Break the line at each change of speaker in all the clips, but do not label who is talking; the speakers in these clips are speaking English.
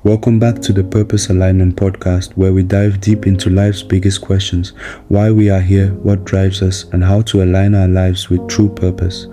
Welcome back to the Purpose Alignment Podcast, where we dive deep into life's biggest questions: why we are here, what drives us, and how to align our lives with true purpose.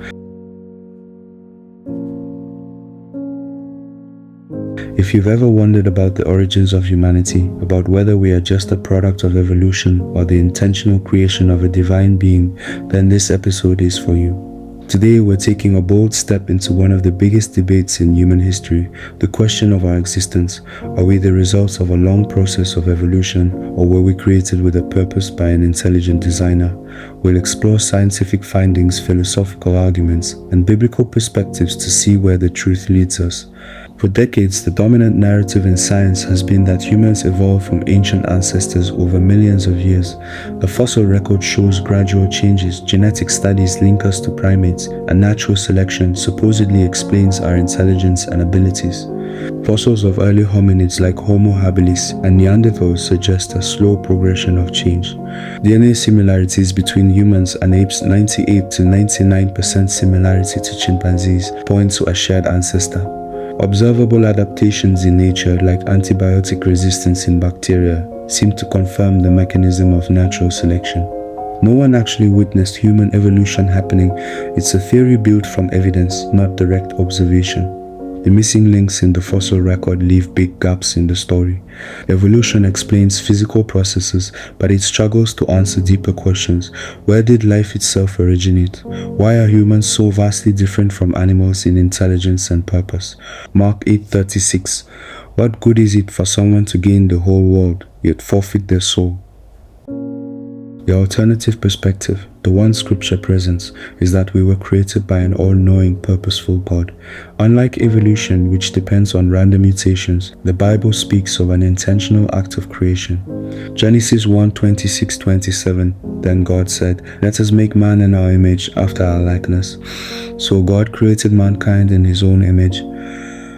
If you've ever wondered about the origins of humanity, about whether we are just a product of evolution or the intentional creation of a divine being, then this episode is for you. Today, we're taking a bold step into one of the biggest debates in human history, the question of our existence. Are we the results of a long process of evolution, or were we created with a purpose by an intelligent designer? We'll explore scientific findings, philosophical arguments, and biblical perspectives to see where the truth leads us. For decades, the dominant narrative in science has been that humans evolved from ancient ancestors over millions of years. The fossil record shows gradual changes, genetic studies link us to primates, and natural selection supposedly explains our intelligence and abilities. Fossils of early hominids like Homo habilis and Neanderthals suggest a slow progression of change. DNA similarities between humans and apes, 98 to 99% similarity to chimpanzees, point to a shared ancestor. Observable adaptations in nature, like antibiotic resistance in bacteria, seem to confirm the mechanism of natural selection. No one actually witnessed human evolution happening. It's a theory built from evidence, not direct observation. The missing links in the fossil record leave big gaps in the story. Evolution explains physical processes, but it struggles to answer deeper questions. Where did life itself originate? Why are humans so vastly different from animals in intelligence and purpose? Mark 8:36. What good is it for someone to gain the whole world, yet forfeit their soul? The alternative perspective, the one Scripture presents, is that we were created by an all-knowing, purposeful God. Unlike evolution, which depends on random mutations, the Bible speaks of an intentional act of creation. Genesis 1:26-27, Then God said, "Let us make man in our image, after our likeness." So God created mankind in his own image.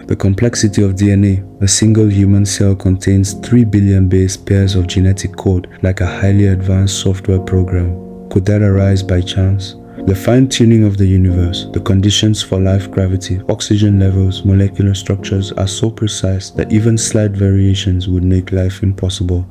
The complexity of DNA. A single human cell contains 3 billion base pairs of genetic code, like a highly advanced software program. Could that arise by chance? The fine-tuning of the universe, the conditions for life, gravity, oxygen levels, molecular structures are so precise that even slight variations would make life impossible.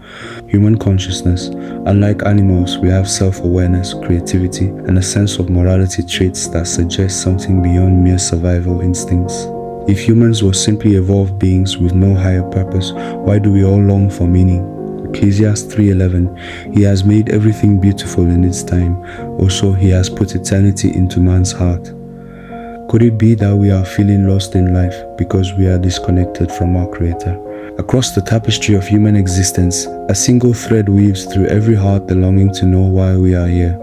Human consciousness. Unlike animals, we have self-awareness, creativity, and a sense of morality traits that suggest something beyond mere survival instincts. If humans were simply evolved beings with no higher purpose, why do we all long for meaning? Ecclesiastes 3:11, He has made everything beautiful in its time. Also, He has put eternity into man's heart. Could it be that we are feeling lost in life because we are disconnected from our Creator? Across the tapestry of human existence, a single thread weaves through every heart the longing to know why we are here.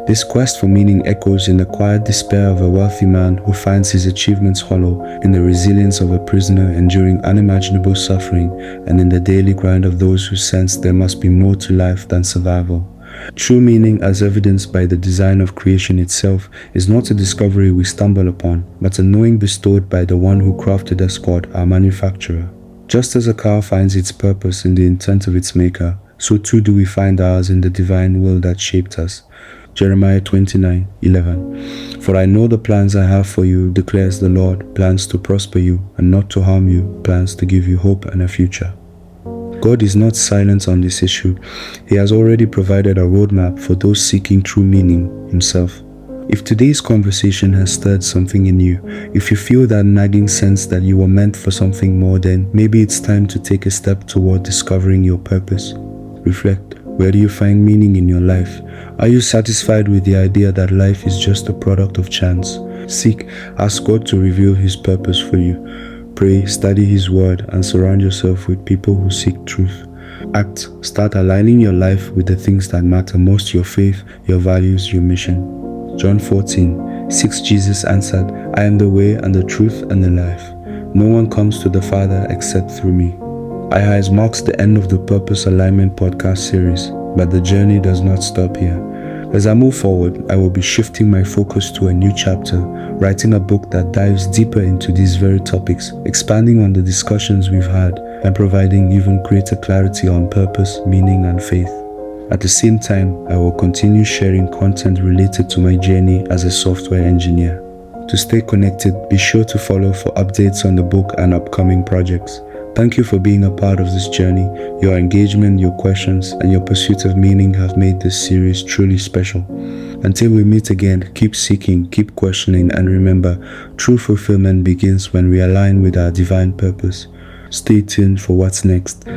This quest for meaning echoes in the quiet despair of a wealthy man who finds his achievements hollow, in the resilience of a prisoner enduring unimaginable suffering, and in the daily grind of those who sense there must be more to life than survival. True meaning, as evidenced by the design of creation itself, is not a discovery we stumble upon, but a knowing bestowed by the one who crafted us, God, our manufacturer. Just as a car finds its purpose in the intent of its maker, so too do we find ours in the divine will that shaped us. Jeremiah 29:11. For I know the plans I have for you, declares the Lord, plans to prosper you and not to harm you, plans to give you hope and a future. God is not silent on this issue. He has already provided a roadmap for those seeking true meaning, Himself. If today's conversation has stirred something in you, if you feel that nagging sense that you were meant for something more, then maybe it's time to take a step toward discovering your purpose. Reflect. Where do you find meaning in your life? Are you satisfied with the idea that life is just a product of chance? Seek, ask God to reveal His purpose for you. Pray, study His word, and surround yourself with people who seek truth. Act. Start aligning your life with the things that matter most: your faith, your values, your mission. John 14:6, Jesus answered, I am the way and the truth and the life. No one comes to the Father except through me. IHIS marks the end of the Purpose Alignment podcast series, but the journey does not stop here. As I move forward, I will be shifting my focus to a new chapter, writing a book that dives deeper into these very topics, expanding on the discussions we've had, and providing even greater clarity on purpose, meaning, and faith. At the same time, I will continue sharing content related to my journey as a software engineer. To stay connected, be sure to follow for updates on the book and upcoming projects. Thank you for being a part of this journey. Your engagement, your questions, and your pursuit of meaning have made this series truly special. Until we meet again, keep seeking, keep questioning, and remember, true fulfillment begins when we align with our divine purpose. Stay tuned for what's next.